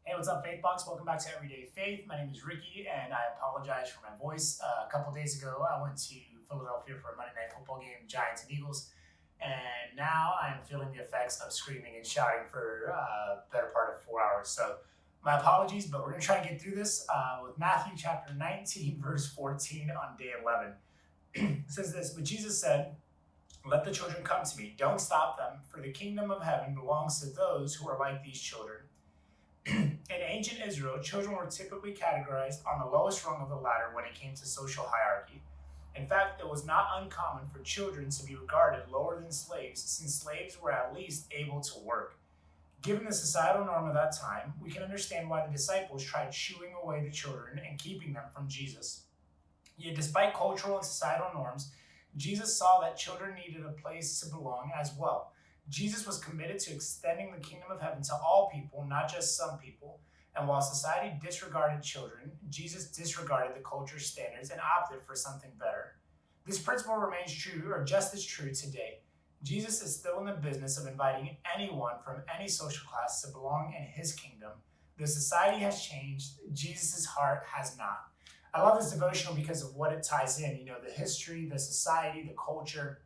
Hey, what's up, Faithbox? Welcome back to Everyday Faith. My name is Ricky, and I apologize for my voice. A couple days ago, I went to Philadelphia for a Monday Night Football game, Giants and Eagles, and now I'm feeling the effects of screaming and shouting for a better part of 4 hours. So, my apologies, but we're going to try and get through this with Matthew chapter 19, verse 14 on day 11. It says this, but Jesus said, "Let the children come to me. Don't stop them, for the kingdom of heaven belongs to those who are like these children." In ancient Israel, children were typically categorized on the lowest rung of the ladder when it came to social hierarchy. In fact, it was not uncommon for children to be regarded lower than slaves, since slaves were at least able to work. Given the societal norm of that time, we can understand why the disciples tried shooing away the children and keeping them from Jesus. Yet, despite cultural and societal norms, Jesus saw that children needed a place to belong as well. Jesus was committed to extending the kingdom of heaven to all people, not just some people. And while society disregarded children, Jesus disregarded the culture's standards and opted for something better. This principle remains true, or just as true, today. Jesus is still in the business of inviting anyone from any social class to belong in his kingdom. The society has changed, Jesus' heart has not. I love this devotional because of what it ties in, the history, the society, the culture,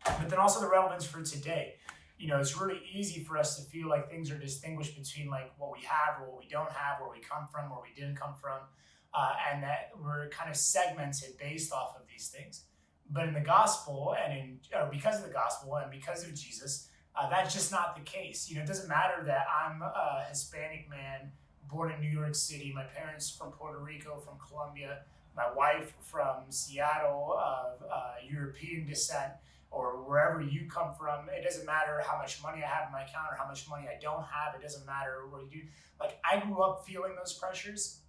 but then also the relevance for today. It's really easy for us to feel like things are distinguished between like what we have or what we don't have, where we come from, where we didn't come from, and that we're kind of segmented based off of these things. But in the gospel because of the gospel and because of Jesus, that's just not the case. It doesn't matter that I'm a Hispanic man born in New York City, my parents from Puerto Rico, from Colombia, my wife from Seattle of European descent, or wherever you come from. It doesn't matter how much money I have in my account or how much money I don't have. It doesn't matter where you do. Like, I grew up feeling those pressures,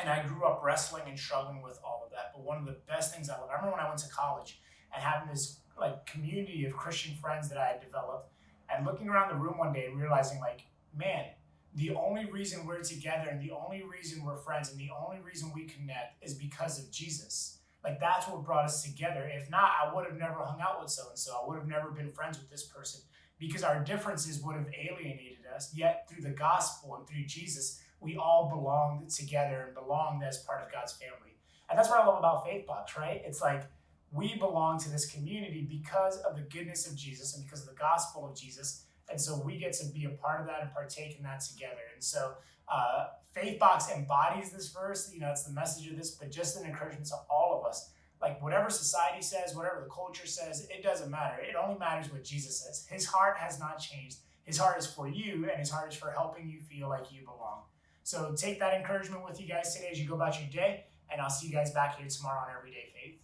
and I grew up wrestling and struggling with all of that. But one of the best things I remember when I went to college and having this like community of Christian friends that I had developed, and looking around the room one day and realizing, like, man, the only reason we're together and the only reason we're friends and the only reason we connect is because of Jesus. Like, that's what brought us together. If not, I would have never hung out with so-and-so. I would have never been friends with this person, because our differences would have alienated us. Yet through the gospel and through Jesus, we all belonged together and belonged as part of God's family. And that's what I love about Faithbox, right? It's like we belong to this community because of the goodness of Jesus and because of the gospel of Jesus. And so we get to be a part of that and partake in that together. And so Faithbox embodies this verse. It's the message of this, but just an encouragement to all of us. Like, whatever society says, whatever the culture says, it doesn't matter. It only matters what Jesus says. His heart has not changed. His heart is for you, and his heart is for helping you feel like you belong. So take that encouragement with you guys today as you go about your day, and I'll see you guys back here tomorrow on Everyday Faith.